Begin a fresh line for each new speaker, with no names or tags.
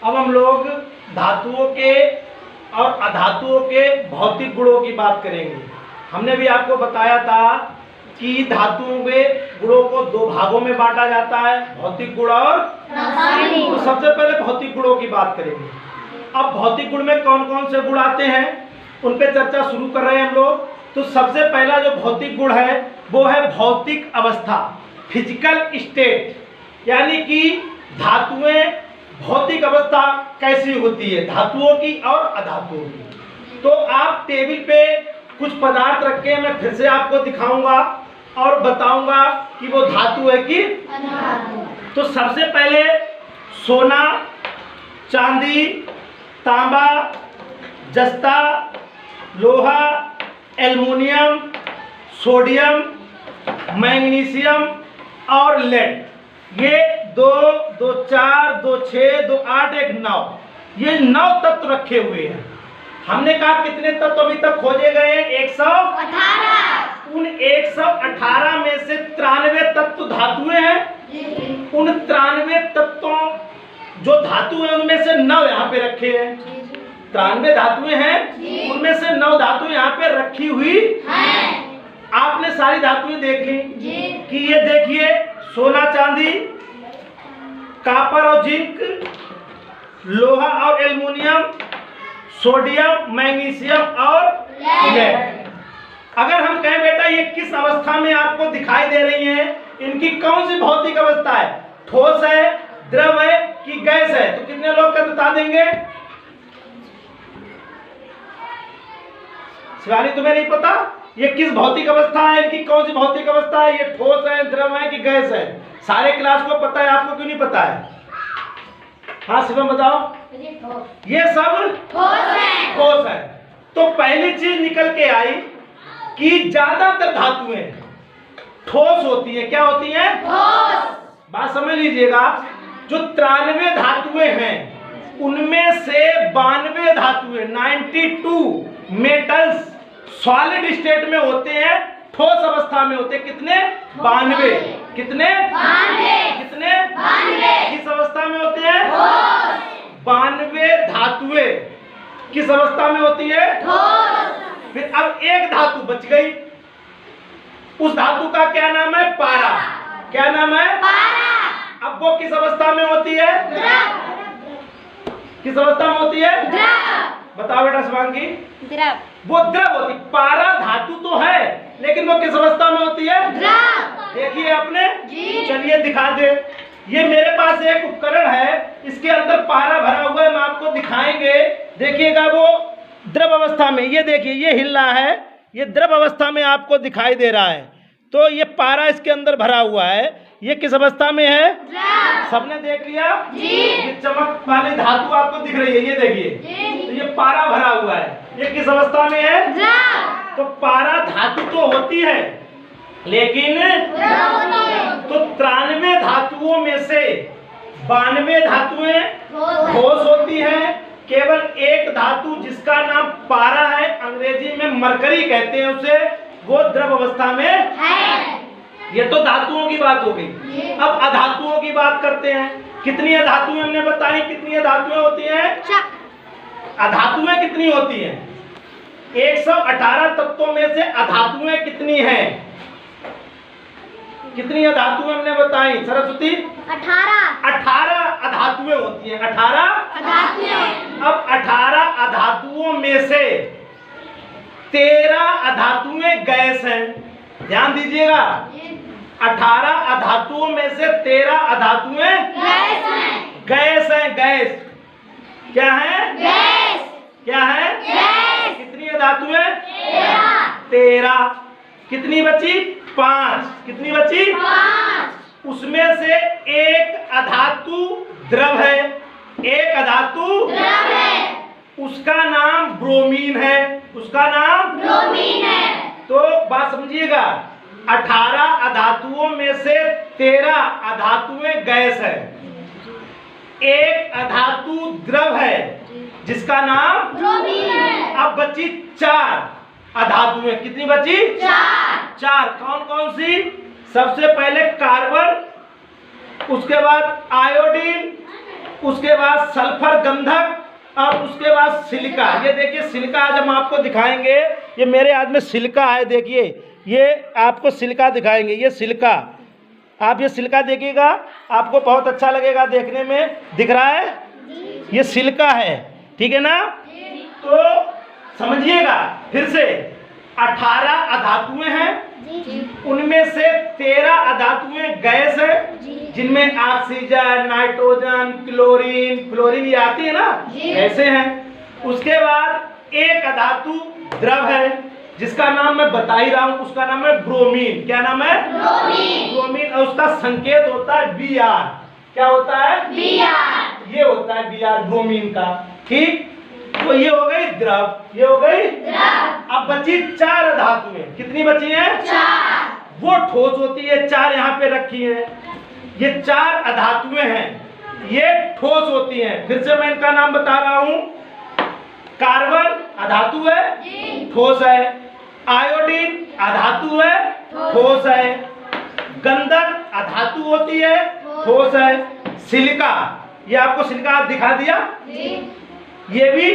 अब हम लोग धातुओं के और अधातुओं के भौतिक गुणों की बात करेंगे। हमने भी आपको बताया था कि धातुओं के गुणों को दो भागों में बांटा जाता है, भौतिक गुण और रासायनिक। तो सबसे पहले भौतिक गुणों की बात करेंगे। अब भौतिक गुण में कौन कौन से गुण आते हैं उन पे चर्चा शुरू कर रहे हैं हम लोग। तो सबसे पहला जो भौतिक गुण है वो है भौतिक अवस्था, फिजिकल स्टेट, यानी कि धातुएं भौतिक अवस्था कैसी होती है धातुओं की और अधातुओं की। तो आप टेबल पे कुछ पदार्थ रख के मैं फिर से आपको दिखाऊंगा और बताऊंगा कि वो धातु है कि अधातु। तो सबसे पहले सोना, चांदी, तांबा, जस्ता, लोहा, एल्युमिनियम, सोडियम, मैग्नीशियम और लेड, ये 2, 2, 4, 2, 6, 2, 8, 1, 9, ये 9 तत्व रखे हुए हैं। हमने कहा कितने तत्व अभी तक खोजे गए हैं? 118। उन 118 में से 93 तत्व धातुएं हैं। उन 93 तत्वों जो धातु है उनमें से 9 यहाँ पे रखे हैं। 93 धातुएं हैं, उनमें से 9 धातुएं यहाँ पे रखी हुई हैं। आपने सारी धातुएं देख ली कि ये देखिए सोना, चांदी, कॉपर और जिंक, लोहा और एल्युमिनियम, सोडियम, मैग्नीशियम और लेड। अगर हम कहें बेटा ये किस अवस्था में आपको दिखाई दे रही हैं, इनकी कौन सी भौतिक अवस्था है, ठोस है, द्रव है कि गैस है, तो कितने लोग क्या बता देंगे? शिवानी तुम्हें नहीं पता ये किस भौतिक अवस्था है, इनकी कौन सी भौतिक अवस्था है, ये ठोस है, द्रव है कि गैस है? सारे क्लास को पता है, आपको क्यों नहीं पता है? हाँ शिवम बताओ। ये सब ठोस है। तो पहली चीज निकल के आई कि ज्यादातर धातुएं ठोस होती है। क्या होती है? ठोस। बात समझ लीजिएगा, जो 93 धातुएं हैं उनमें से 92 धातुएं 92 मेटल्स सॉलिड स्टेट में होते हैं, ठोस अवस्था में होते हैं। कितने? 92। कितने? 92। कितने? 92। किस अवस्था में होते हैं? ठोस। 92 धातुएं किस अवस्था में होती है? ठोस। फिर अब एक धातु बच गई, उस धातु का क्या नाम है? पारा। क्या नाम है? पारा। अब वो किस अवस्था में होती है? द्रव। किस अवस्था में होती है? द्रव। बताओ बेटा शिवांगी। द्रव। वो द्रव होती। पारा धातु तो है लेकिन वो किस अवस्था में होती है? द्रव। देखिए आपने, चलिए दिखा दे। ये मेरे पास एक उपकरण है, इसके अंदर पारा भरा हुआ है, हम आपको दिखाएंगे। देखिएगा वो द्रव अवस्था में, ये देखिए ये हिल रहा है, ये द्रव अवस्था में आपको दिखाई दे रहा है। तो ये पारा इसके अंदर भरा हुआ है, ये किस अवस्था में है? सबने देख लिया? ये चमक वाली धातु आपको दिख रही है, ये देखिए। तो ये पारा भरा हुआ है, ये किस अवस्था में है? तो पारा धातु तो होती है लेकिन तो 93 धातुओं में से 92 धातुएं ठोस होती हैं। केवल एक धातु जिसका नाम पारा है, अंग्रेजी में मरकरी कहते हैं उसे, वो द्रव अवस्था में है। ये तो धातुओं की बात हो गई। अब अधातुओं की बात करते हैं। कितनी अधातुएं हमने बताई? कितनी अधातुएं होती हैं? अधातुएं कितनी होती हैं? 118 तत्वों में से अधातुएं कितनी हैं? कितनी अधातुएं हमने बताई सरस्वती? 18 अधातुएं होती हैं। 18 अधातुएं। अब 18 अधातुओं में से 13 अधातुएं गैस हैं। ध्यान दीजिएगा, 18 अधातुओं में से 13 अधातुएं गैस हैं। गैस हैं, गैस। क्या है? गैस। क्या है? गैस। कितनी अधातुएं? 13। कितनी बची? 5। कितनी बची? 5। उसमें से एक अधातु द्रव है, एक अधातु द्रव है, उसका नाम ब्रोमीन है। उसका नाम ब्रोमीन है। तो बात समझिएगा, 18 अधातुओं में से 13 अधातुएं गैस है, एक अधातु द्रव है जिसका नाम ब्रोमीन है। अब बची 4 अधातुएं। कितनी बची? 4। कौन कौन सी? सबसे पहले कार्बन, उसके बाद आयोडीन, उसके बाद सल्फर गंधक, और उसके बाद सिलिका। ये देखिए सिलिका आज हम आपको दिखाएंगे। ये मेरे हाथ में सिलिका है, देखिए ये आपको सिलिका दिखाएंगे। ये सिलिका, आप ये सिलिका देखिएगा, आपको बहुत अच्छा लगेगा देखने में। दिख रहा है? ये सिलिका है, ठीक है ना? तो समझिएगा फिर से, 18 अधातुएं हैं, उनमें से 13 अधातुएं गैस है, जिनमें ऑक्सीजन, नाइट्रोजन, क्लोरीन ये आती है ना, ऐसे हैं। उसके बाद एक अधातु द्रव है जिसका नाम मैं बता ही रहा हूं, उसका नाम है ब्रोमीन। क्या नाम है? ब्रोमीन। और उसका संकेत होता है Br। क्या होता है? Br। ये होता है Br ब्रोमीन का, ठीक। तो ये हो गई द्रव, ये हो गई द्रव। अब बची 4 धातुएं। कितनी बची हैं? 4। वो ठोस होती है, 4 यहाँ पे रखी है। ये 4 अधातुएं हैं, ये ठोस होती हैं। फिर से मैं इनका नाम बता रहा हूं। कार्बन अधातु है, ठोस है। आयोडीन अधातु है, ठोस है। गंधक अधातु होती है, ठोस है। सिलिका, ये आपको सिलिका दिखा दिया, ये भी